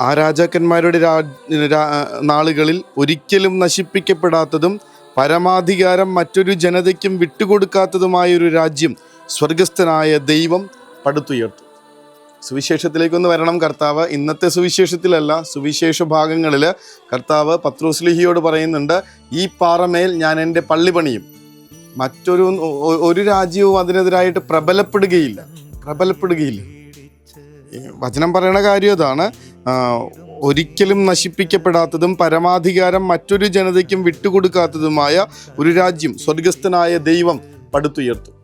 ആ രാജാക്കന്മാരുടെ നാളുകളിൽ ഒരിക്കലും നശിപ്പിക്കപ്പെടാത്തതും പരമാധികാരം മറ്റൊരു ജനതയ്ക്കും വിട്ടുകൊടുക്കാത്തതുമായൊരു രാജ്യം സ്വർഗസ്ഥനായ ദൈവം പടുത്തുയർത്തും. സുവിശേഷത്തിലേക്കൊന്ന് വരണം കർത്താവ്. ഇന്നത്തെ സുവിശേഷത്തിലല്ല, സുവിശേഷ ഭാഗങ്ങളിൽ കർത്താവ് പത്രോസ്ലിഹിയോട് പറയുന്നുണ്ട്, ഈ പാറമേൽ ഞാൻ എൻ്റെ പള്ളി പണിയും, ഒരു രാജ്യവും അതിനെതിരായിട്ട് പ്രബലപ്പെടുകയില്ല. വചനം പറയണ കാര്യം അതാണ്. ഒരിക്കലും നശിപ്പിക്കപ്പെടാത്തതും പരമാധികാരം മറ്റൊരു ജനതയ്ക്കും വിട്ടുകൊടുക്കാത്തതുമായ ഒരു രാജ്യം സ്വർഗസ്ഥനായ ദൈവം പടുത്തുയർത്തും.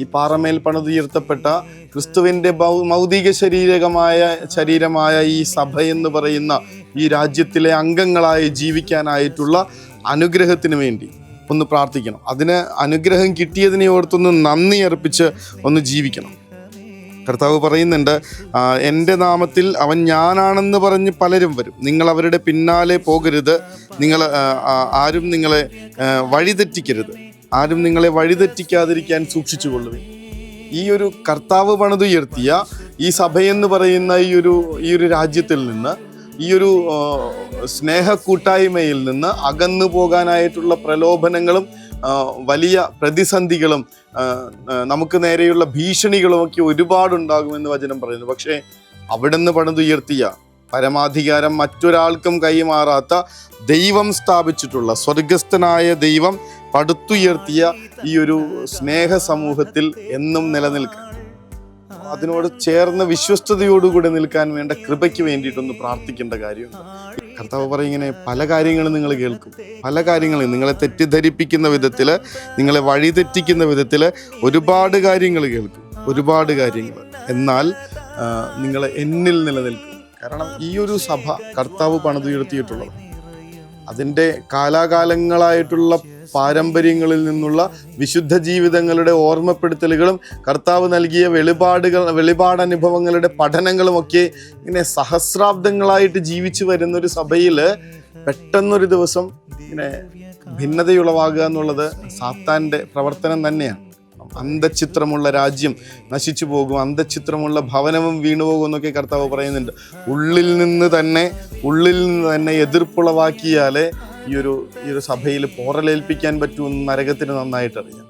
ഈ പാറമേൽ പണിതുയർത്തപ്പെട്ട ക്രിസ്തുവിൻ്റെ ഭൗതിക ശരീരമായ ഈ സഭ എന്ന് പറയുന്ന ഈ രാജ്യത്തിലെ അംഗങ്ങളായി ജീവിക്കാനായിട്ടുള്ള അനുഗ്രഹത്തിന് വേണ്ടി ഒന്ന് പ്രാർത്ഥിക്കണം. അതിന് അനുഗ്രഹം കിട്ടിയതിനെ ഓർത്തൊന്ന് നന്ദി അർപ്പിച്ച് ഒന്ന് ജീവിക്കണം. കർത്താവ് പറയുന്നുണ്ട്, എൻ്റെ നാമത്തിൽ അവൻ ഞാനാണെന്ന് പറഞ്ഞ് പലരും വരും, നിങ്ങൾ അവരുടെ പിന്നാലെ പോകരുത്, ആരും നിങ്ങളെ വഴിതെറ്റിക്കാതിരിക്കാൻ സൂക്ഷിച്ചുകൊള്ളുവിൻ. ഈ ഒരു കർത്താവ് പണിതുയർത്തിയ ഈ സഭയെന്ന് പറയുന്ന ഈ ഒരു രാജ്യത്തിൽ നിന്ന്, ഈ ഒരു സ്നേഹ കൂട്ടായ്മയിൽ നിന്ന് അകന്നു പോകാനായിട്ടുള്ള പ്രലോഭനങ്ങളും വലിയ പ്രതിസന്ധികളും നമുക്ക് നേരെയുള്ള ഭീഷണികളും ഒക്കെ ഒരുപാടുണ്ടാകുമെന്ന് വചനം പറയുന്നു. പക്ഷേ അവിടുന്ന് പണിതുയർത്തിയ പരമാധികാരം മറ്റൊരാൾക്കും കൈമാറാത്ത ദൈവം സ്ഥാപിച്ചിട്ടുള്ള സ്വർഗസ്ഥനായ ദൈവം പടുത്തുയർത്തിയ ഈ ഒരു സ്നേഹ സമൂഹത്തിൽ എന്നും നിലനിൽക്കാൻ, അതിനോട് ചേർന്ന് വിശ്വസ്തയോടുകൂടി നിൽക്കാൻ വേണ്ട കൃപയ്ക്ക് വേണ്ടിയിട്ടൊന്ന് പ്രാർത്ഥിക്കേണ്ട കാര്യമുണ്ട്. കർത്താവ് പറയും, ഇങ്ങനെ പല കാര്യങ്ങളും നിങ്ങൾ കേൾക്കും, പല കാര്യങ്ങളും നിങ്ങളെ തെറ്റിദ്ധരിപ്പിക്കുന്ന വിധത്തിൽ, നിങ്ങളെ വഴിതെറ്റിക്കുന്ന വിധത്തിൽ ഒരുപാട് കാര്യങ്ങൾ കേൾക്കും, ഒരുപാട് കാര്യങ്ങൾ. എന്നാൽ നിങ്ങൾ എന്നിൽ നിലനിൽക്കും. കാരണം ഈ ഒരു സഭ കർത്താവ് പണിതുയർത്തിയിട്ടുള്ളത് അതിൻ്റെ കാലാകാലങ്ങളായിട്ടുള്ള പാരമ്പര്യങ്ങളിൽ നിന്നുള്ള വിശുദ്ധ ജീവിതങ്ങളുടെ ഓർമ്മപ്പെടുത്തലുകളും കർത്താവ് നൽകിയ വെളിപാടനുഭവങ്ങളുടെ പഠനങ്ങളുമൊക്കെ ഇങ്ങനെ സഹസ്രാബ്ദങ്ങളായിട്ട് ജീവിച്ചു വരുന്നൊരു സഭയിൽ പെട്ടെന്നൊരു ദിവസം ഇങ്ങനെ ഭിന്നതയുളവാകുക എന്നുള്ളത് സാത്താൻ്റെ പ്രവർത്തനം തന്നെയാണ്. അന്തഃഛിദ്രമുള്ള രാജ്യം നശിച്ചു പോകും, അന്തഃഛിദ്രമുള്ള ഭവനവും വീണുപോകും എന്നൊക്കെ കർത്താവ് പറയുന്നുണ്ട്. ഉള്ളിൽ നിന്ന് തന്നെ എതിർപ്പുളവാക്കിയാലേ ഈ ഒരു സഭയിൽ പോറലേൽപ്പിക്കാൻ പറ്റുമെന്ന് നരകത്തിന് നന്നായിട്ട് അറിയാം.